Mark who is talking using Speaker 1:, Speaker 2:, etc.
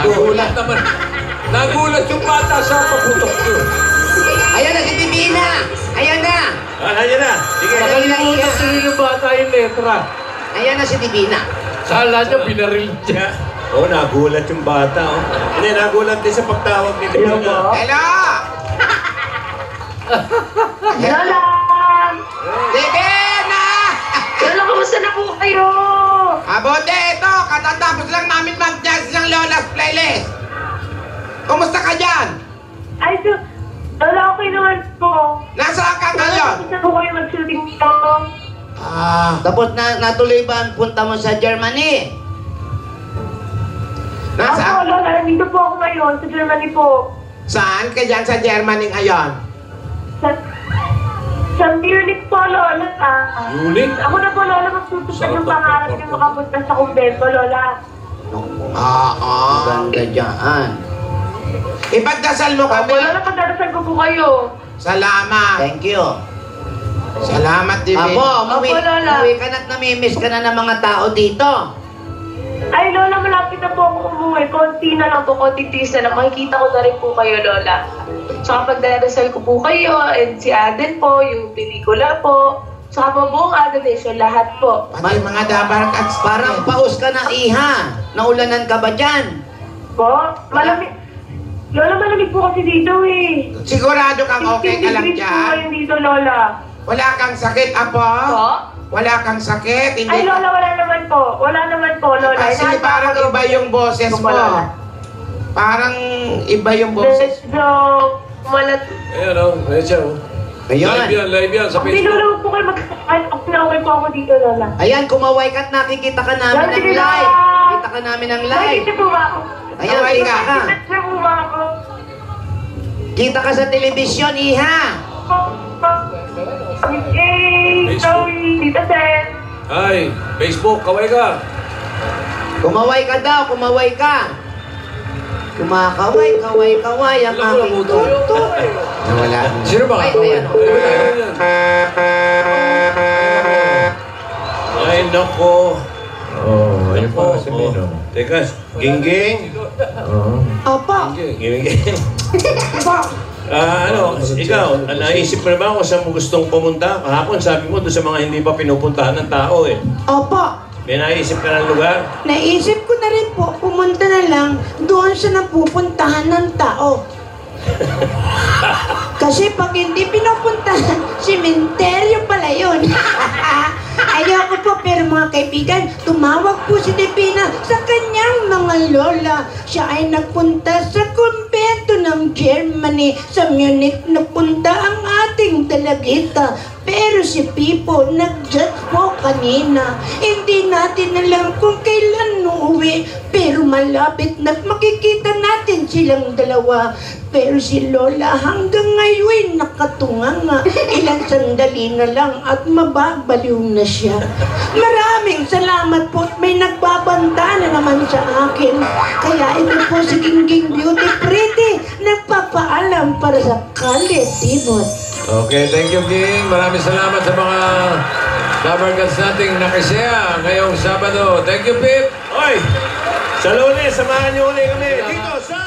Speaker 1: Nagulat naman. Nagulat yung bata sa paputok ko.
Speaker 2: Ayan na si Divina! Ayan na!
Speaker 3: Ayan na. Sige.
Speaker 1: Nakalimutan sa'yo yung bata yung letra.
Speaker 2: Ayan na si Divina.
Speaker 1: Kala niya binaril niya.
Speaker 3: Oo, nagulat yung bata. Oh. Hindi, nagulat din sa pagtawag ni Divina.
Speaker 2: Hello!
Speaker 4: Lola!
Speaker 2: Divina!
Speaker 4: Lola, kamusta na po kayo?
Speaker 2: Abote, ito! Katatapos lang namin mag-jazz ng Lola's playlist. Kumusta ka dyan?
Speaker 4: Ay, Lola, okay naman po.
Speaker 2: Nasaan ka ngayon?
Speaker 4: Lola, po kayo mag-shooting dito.
Speaker 2: Tapos natuloy ba ang punta mo sa Germany?
Speaker 4: Ako, Lola, nandito po ako ngayon sa Germany po.
Speaker 2: Saan ka dyan sa Germany ngayon?
Speaker 4: Sa Munich po, Lola.
Speaker 1: Munich?
Speaker 4: Ako na po, Lola, magtutupad yung pangarap yung makapunta sa kumbento, Lola.
Speaker 2: Oo. Ganda dyan. Ipagdasal mo
Speaker 4: Ako,
Speaker 2: kami.
Speaker 4: Lola, pagdadasal ko po kayo.
Speaker 2: Salamat. Thank you. Salamat, Divina.
Speaker 4: Apo, Lola.
Speaker 2: Umuwi ka na't namimiss ka na ng mga tao dito.
Speaker 4: Ay, Lola, malapit na po ako umuwi. Konti na lang po, konti tiis na lang. Makikita ko na rin po kayo, Lola. Tsaka pagdadasal ko po kayo, and si Aden po, yung pelikula po. Tsaka po buong Adoration, lahat po.
Speaker 2: May mga dabar at parang paus ka na, Iha. Naulanan ka ba dyan?
Speaker 4: Po, malamig. Lola, malamig po kasi dito eh.
Speaker 2: Sigurado kang okay ka lang
Speaker 4: 15 degrees po
Speaker 2: dyan?
Speaker 4: kayo dito, Lola.
Speaker 2: Wala kang sakit, Apo?
Speaker 4: Po?
Speaker 2: Wala kang sakit? Hindi
Speaker 4: Ay, Lola, wala naman po. Wala naman po, Lola.
Speaker 2: Kasi parang iba yung boses mo. Parang iba yung boses.
Speaker 4: Medyo malat.
Speaker 1: Ayan o, Rachel. Live yan sa
Speaker 4: Hindi,
Speaker 1: Facebook.
Speaker 4: Lola, po kayo okay po ako dito, Lola.
Speaker 2: Ayan, kumaway ka at nakikita ka namin
Speaker 4: Lola,
Speaker 2: ng
Speaker 4: sige,
Speaker 2: live.
Speaker 4: Lola.
Speaker 2: Kita ka namin ng live.
Speaker 4: Nakikita po ba ako?
Speaker 2: Ayan,
Speaker 1: Kumaway
Speaker 2: kita ka.
Speaker 4: Nakikita po ba ako?
Speaker 2: Kita ka sa telebisyon, Iha.
Speaker 4: Hey, Zoe, Tita Sen.
Speaker 1: Ay, Facebook, kaway ka.
Speaker 2: Kumaway ka daw, kumaway ka. Kumakaway, kaway, ang
Speaker 1: Alam mo,
Speaker 2: aking
Speaker 1: namuto yun.
Speaker 2: tuto. Nawala.
Speaker 1: Sino ba?
Speaker 2: Ay, ayan.
Speaker 3: Ay, nako.
Speaker 1: Oh, ayun pa si
Speaker 3: Oh.
Speaker 1: Mino.
Speaker 3: Teka, Gingging.
Speaker 2: Opo.
Speaker 3: Gingging. Ikaw, naisip mo naman kung saan mo gustong pumunta? Kahapon sabi mo doon sa mga hindi pa pinupuntahan ng tao eh.
Speaker 5: Opo.
Speaker 3: May naisip ka ng lugar?
Speaker 5: Naisip ko na rin po, pumunta na lang doon sa napupuntahan ng tao. Kasi pag hindi pinupuntahan, simenteryo pala yun. Ayoko po, pero mga kaibigan, tumawag po si Divina sa kanyang mga lola. Siya ay nagpunta sa kumbento ng Germany. Sa Munich napunta ang ating dalagita. Pero si Pipo, nag-judge po kanina. Hindi natin alam kung kailan uuwi. Pero malapit na makikita natin silang dalawa. Pero si Lola hanggang ngayon nakatunganga. Ilang sandali na lang at mababaliw na siya. Maraming salamat po at may nagbabanta na naman sa akin. Kaya ito po si Gingging Beauty Pretty nagpapaalam para sa Kale Tibot.
Speaker 1: Okay, thank you, King. Maraming salamat sa mga Dabarkats nating nakisaya ngayong Sabado. Thank you, Pip.
Speaker 3: Oy! Sa Lunes, samahan niyo ulit kami dito sa...